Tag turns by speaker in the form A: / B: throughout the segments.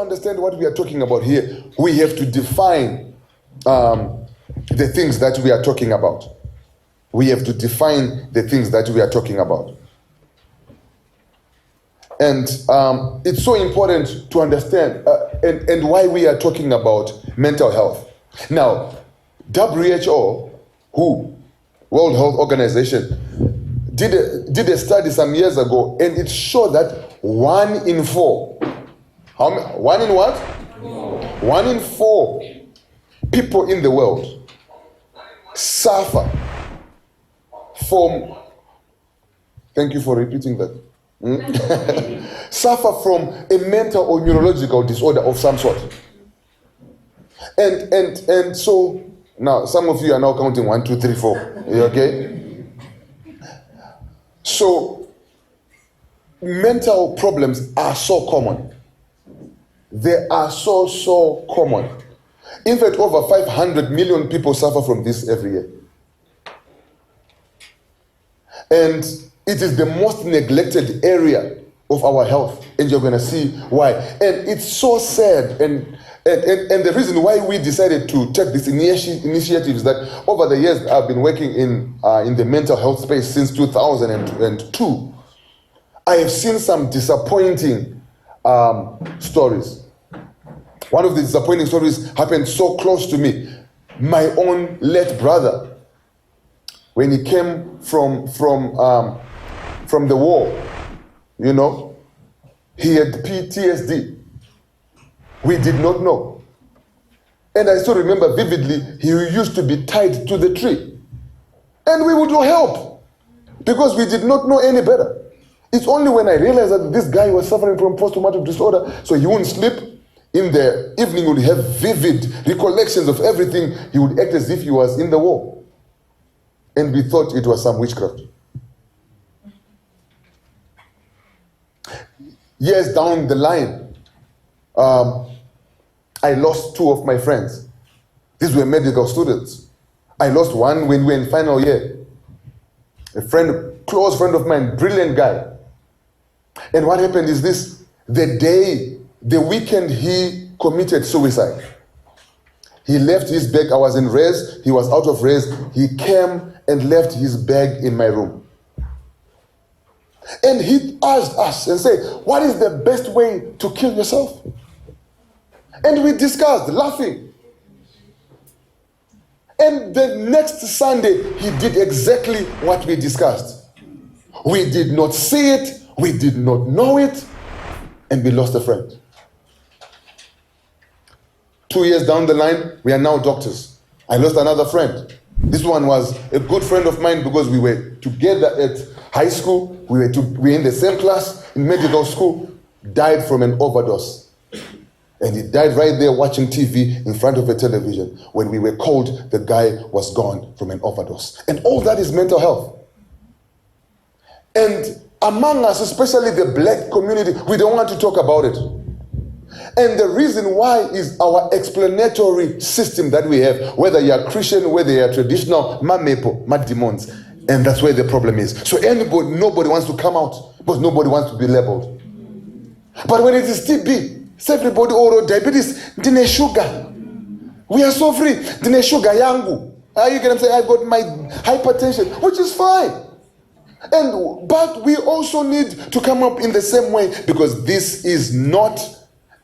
A: understand what we are talking about here, we have to define the things that we are talking about. We have to define the things that we are talking about. And it's so important to understand and why we are talking about mental health. Now, WHO, World Health Organization, did a study some years ago, and it showed that 1 in 4, one in what? 1 in 4 people in the world suffer from, thank you for repeating that, suffer from a mental or neurological disorder of some sort. And so, now some of you are now counting 1, 2, 3, 4. You okay? So, mental problems are so common. They are so common. In fact, over 500 million people suffer from this every year. And it is the most neglected area of our health. And you're going to see why. And it's so sad. And the reason why we decided to take this initiative is that over the years I've been working in the mental health space since 2002. I have seen some disappointing stories. One of the disappointing stories happened so close to me. My own late brother, when he came from the war, you know, he had PTSD. We did not know. And I still remember vividly, he used to be tied to the tree. And we would not help because we did not know any better. It's only when I realized that this guy was suffering from post-traumatic disorder, so he wouldn't sleep. In the evening, he would have vivid recollections of everything. He would act as if he was in the war. And we thought it was some witchcraft. Years down the line, I lost 2 of my friends. These were medical students. I lost one when we were in final year. A close friend of mine, brilliant guy. And what happened is this: the weekend he committed suicide. He left his bag. I was in res. He was out of res. He came and left his bag in my room. And he asked us and said, "What is the best way to kill yourself?" And we discussed, laughing. And the next Sunday, he did exactly what we discussed. We did not see it. We did not know it. And we lost a friend. 2 years down the line, we are now doctors. I lost another friend. This one was a good friend of mine because we were together at high school. We were in the same class in medical school. Died from an overdose. And he died right there watching TV in front of a television. When we were called, the guy was gone from an overdose. And all that is mental health. And among us, especially the black community, we don't want to talk about it. And the reason why is our explanatory system that we have, whether you are Christian, whether you are traditional, mamepo, demons. And that's where the problem is. So nobody wants to come out because nobody wants to be labeled. But when it is TB, it's everybody, or diabetes, dine sugar. We are so free. Dine sugar yangu. You can say, I got my hypertension, which is fine. But we also need to come up in the same way, because this is not,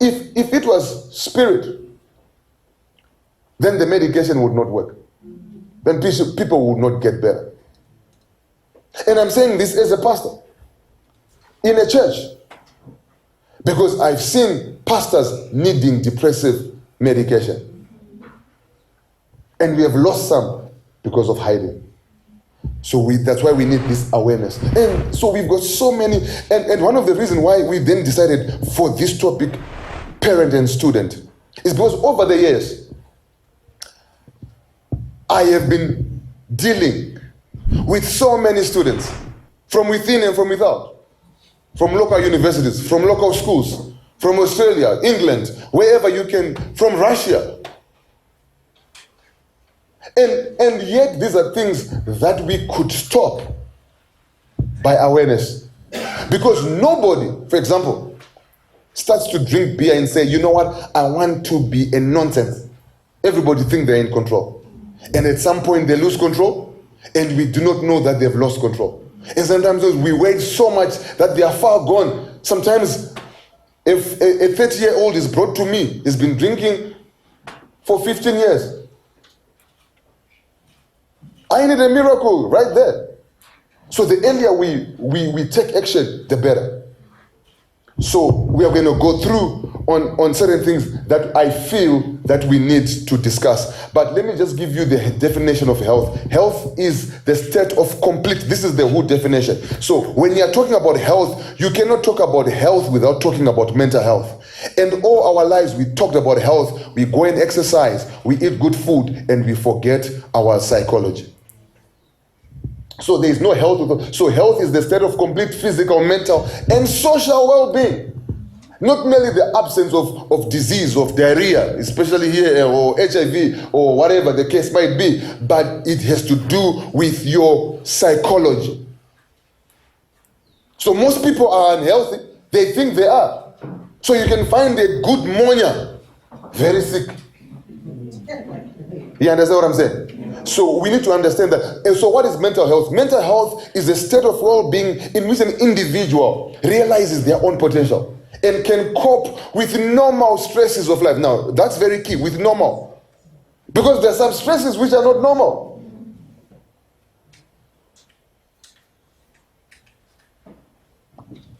A: if it was spirit, then the medication would not work. Then people would not get better. And I'm saying this as a pastor in a church, because I've seen pastors needing depressive medication. And we have lost some because of hiding. So that's why we need this awareness. And so we've got so many, and one of the reasons why we then decided for this topic, parent and student, is because over the years, I have been dealing with so many students from within and from without, from local universities, from local schools, from Australia, England, wherever you can, from Russia. And yet these are things that we could stop by awareness. Because nobody, for example, starts to drink beer and say, you know what, I want to be a nonsense. Everybody think they're in control. And at some point they lose control, and we do not know that they've lost control. And sometimes we wait so much that they are far gone. Sometimes if a 30-year-old is brought to me, he's been drinking for 15 years. I need a miracle right there. So the earlier we take action, the better. So we are going to go through on certain things that I feel that we need to discuss. But let me just give you the definition of health. Health is the state of complete. This is the WHO definition. So when you are talking about health, you cannot talk about health without talking about mental health. And all our lives we talked about health. We go and exercise, we eat good food, and we forget our psychology. So there is no health. So health is the state of complete physical, mental, and social well-being. Not merely the absence of disease, of diarrhea, especially here, or HIV, or whatever the case might be, but it has to do with your psychology. So most people are unhealthy. They think they are. So you can find a good monya, very sick. You understand what I'm saying? So we need to understand that. And so what is mental health? Mental health is a state of well-being in which an individual realizes their own potential and can cope with normal stresses of life. Now, that's very key, with normal. Because there are some stresses which are not normal.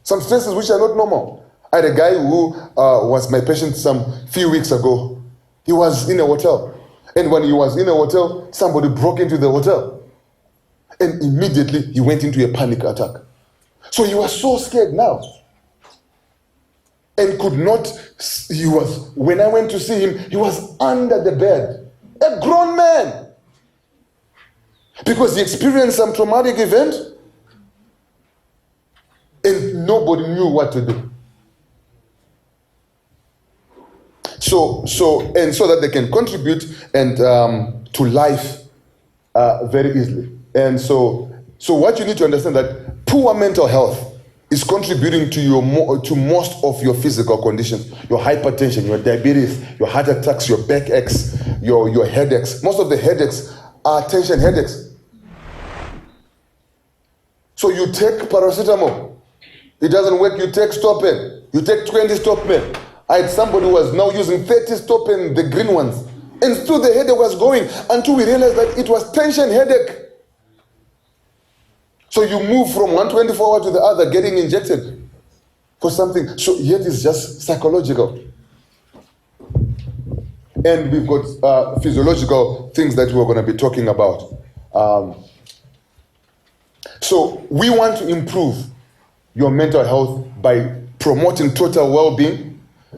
A: Some stresses which are not normal. I had a guy who was my patient some few weeks ago. He was in a hotel. And when he was in a hotel, somebody broke into the hotel. And immediately he went into a panic attack. So he was so scared now. And could not, when I went to see him, he was under the bed. A grown man. Because he experienced some traumatic event. And nobody knew what to do. So that they can contribute and to life very easily. And so what you need to understand that poor mental health is contributing to most of your physical conditions, your hypertension, your diabetes, your heart attacks, your back aches, your headaches. Most of the headaches are tension headaches. So you take paracetamol, it doesn't work. You take Stopen, you take 20 Stopen. I had somebody who was now using 30 Stopen, the green ones. And still the headache was going until we realized that it was tension headache. So you move from one 24-hour to the other, getting injected for something. So yet it's just psychological. And we've got physiological things that we're going to be talking about. So we want to improve your mental health by promoting total well-being.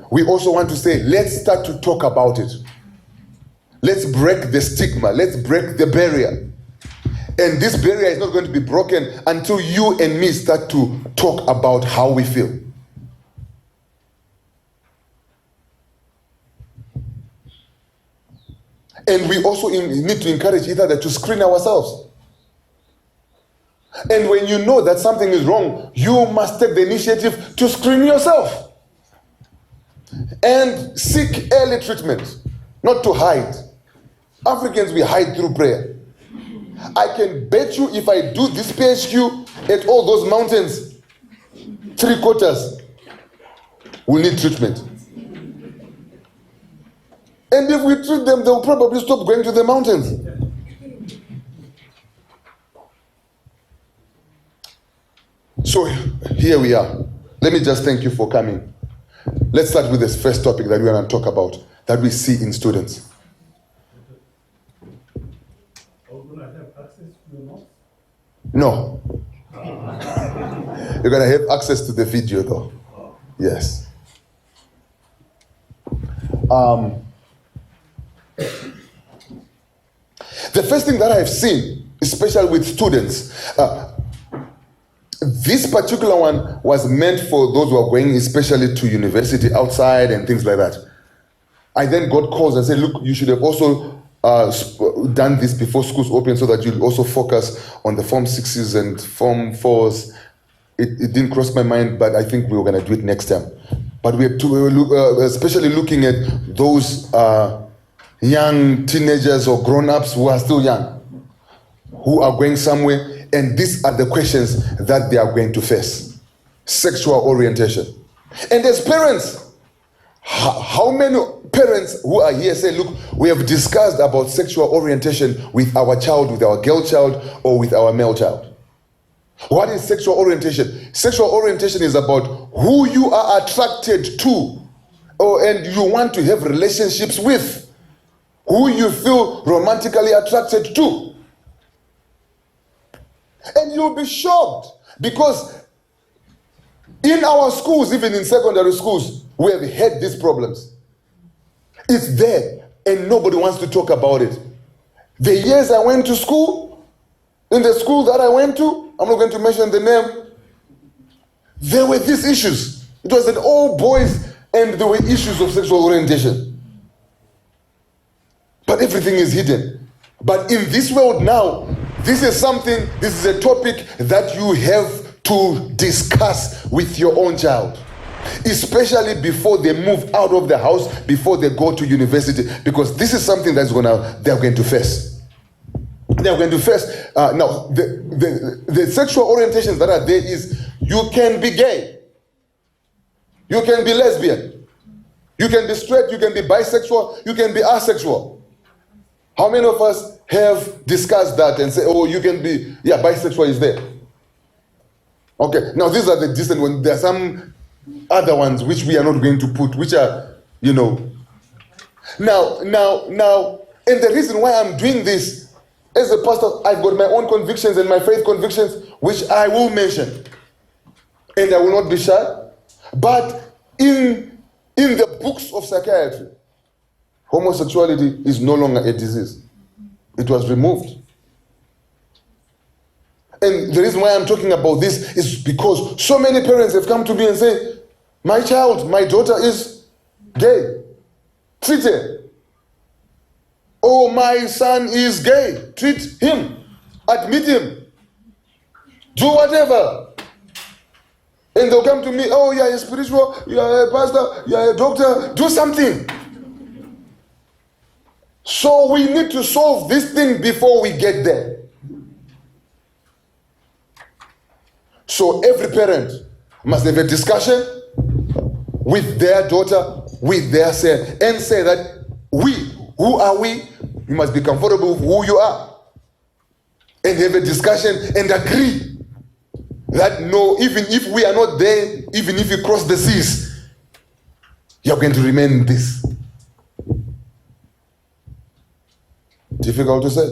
A: We also want to say, let's start to talk about it. Let's break the stigma. Let's break the barrier. And this barrier is not going to be broken until you and me start to talk about how we feel. And we also need to encourage each other to screen ourselves. And when you know that something is wrong, you must take the initiative to screen yourself. And seek early treatment, not to hide. Africans, we hide through prayer. I can bet you if I do this PHQ at all those mountains, 3/4 will need treatment. And if we treat them, they'll probably stop going to the mountains. So here we are. Let me just thank you for coming. Let's start with this first topic that we're going to talk about, that we see in students.
B: Will I have access to your notes?
A: No. You're going to have access to the video though. Yes. The first thing that I've seen, especially with students, this particular one was meant for those who are going especially to university outside and things like that. I then got calls and said, look, you should have also done this before schools open so that you'll also focus on the Form 6s and Form 4s. It didn't cross my mind, but I think we were going to do it next time. But we have to look, especially looking at those young teenagers or grown-ups who are still young, who are going somewhere, and these are the questions that they are going to face. Sexual orientation. And as parents, how many parents who are here say, look, we have discussed about sexual orientation with our child, with our girl child, or with our male child? What is sexual orientation? Sexual orientation is about who you are attracted to, and you want to have relationships with, who you feel romantically attracted to. And you'll be shocked because in our schools, even in secondary schools, we have had these problems. It's there and nobody wants to talk about it. The years I went to school, in the school that I went to, I'm not going to mention the name, there were these issues. It was an all boys and there were issues of sexual orientation. But everything is hidden. But in this world now, this is a topic that you have to discuss with your own child, especially before they move out of the house, before they go to university, because this is something they're going to face. They're going to face. Now, the sexual orientations that are there is you can be gay, you can be lesbian, you can be straight, you can be bisexual, you can be asexual. How many of us have discussed that and say, oh, you can be, bisexual is there? Okay, now these are the decent ones. There are some other ones which we are not going to put, which are, Now, and the reason why I'm doing this, as a pastor, I've got my own convictions and my faith convictions, which I will mention. And I will not be shy. But in the books of psychiatry, homosexuality is no longer a disease. It was removed. And the reason why I'm talking about this is because so many parents have come to me and say, my daughter is gay. Treat her. Oh, my son is gay. Treat him. Admit him. Do whatever. And they'll come to me, oh, you're spiritual, you're a pastor, you're a doctor, do something. So we need to solve this thing before we get there. So every parent must have a discussion with their daughter, with their son, and say that who are we? You must be comfortable with who you are. And have a discussion and agree that no, even if we are not there, even if you cross the seas, you're going to remain this. Difficult to say.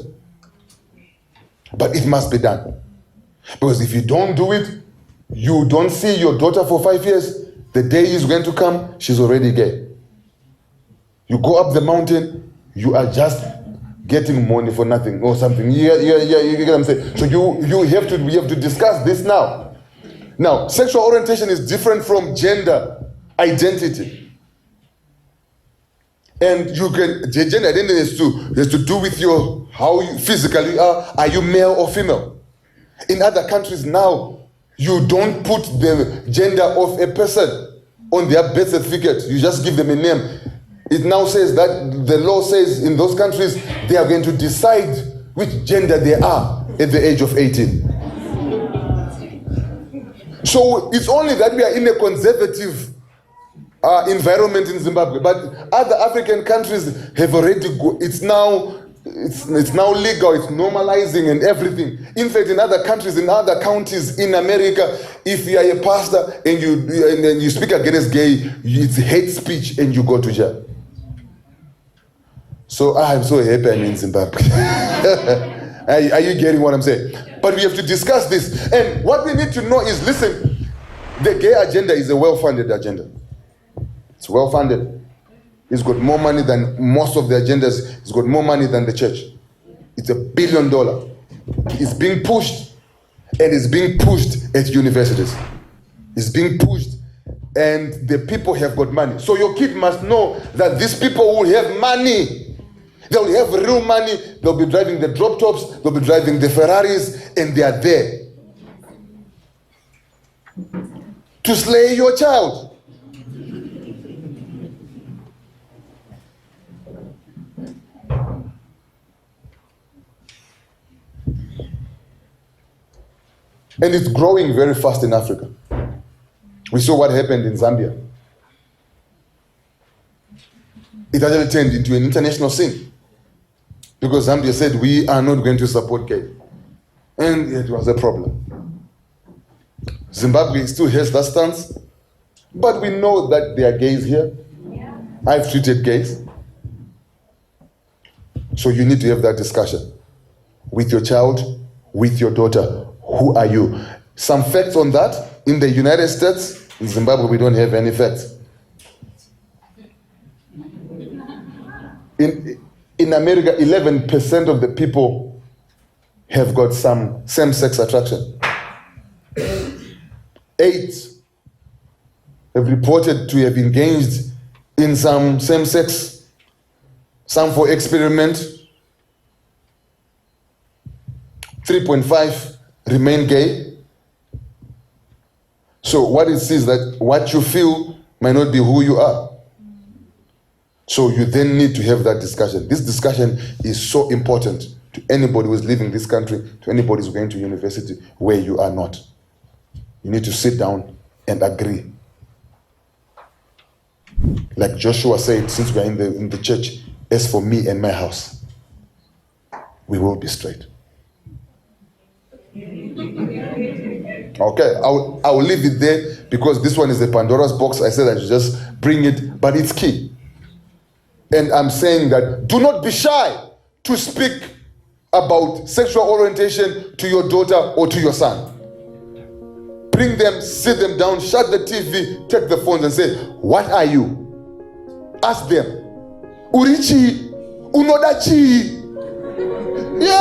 A: But it must be done. Because if you don't do it, you don't see your daughter for 5 years, the day is going to come, she's already gay. You go up the mountain, you are just getting money for nothing or something. You get what I'm saying? So we have to discuss this now. Now, sexual orientation is different from gender identity. And gender identity has to do with how you physically are. Are you male or female? In other countries now, you don't put the gender of a person on their birth certificate. You just give them a name. It now says that the law says in those countries they are going to decide which gender they are at the age of 18. So it's only that we are in a conservative environment in Zimbabwe, but other African countries have already it's now legal, it's normalizing and everything. In fact, in other countries, in other counties in America, if you are a pastor and you speak against gay, it's hate speech and you go to jail. So I'm so happy I'm in Zimbabwe. Are you getting what I'm saying? But we have to discuss this. And what we need to know is, listen, the gay agenda is a well-funded agenda. It's well-funded. It's got more money than most of the agendas. It's got more money than the church. It's $1 billion. It's being pushed, and it's being pushed at universities. It's being pushed, and the people have got money. So your kid must know that these people will have money. They will have real money. They'll be driving the drop tops. They'll be driving the Ferraris, and they are there to slay your child. And it's growing very fast in Africa. We saw what happened in Zambia. It actually turned into an international scene because Zambia said, we are not going to support gay. And it was a problem. Zimbabwe still has that stance, but we know that there are gays here. Yeah. I've treated gays. So you need to have that discussion with your child, with your daughter. Who are you? Some facts on that. In the United States, in Zimbabwe, we don't have any facts. In America, 11% of the people have got some same-sex attraction. 8 have reported to have engaged in some same-sex, some for experiment. 3.5 remain gay. So what it says that what you feel might not be who you are. So you then need to have that discussion. This discussion is so important to anybody who is leaving this country, to anybody who's going to university where you are not. You need to sit down and agree. Like Joshua said, since we are in the church, as for me and my house, we will be straight. Okay, I will leave it there because this one is the Pandora's box. I said I should just bring it, but it's key. And I'm saying that do not be shy to speak about sexual orientation to your daughter or to your son. Bring them, sit them down, shut the TV, take the phones and say, what are you? Ask them. Urichi, unodachi. Yeah.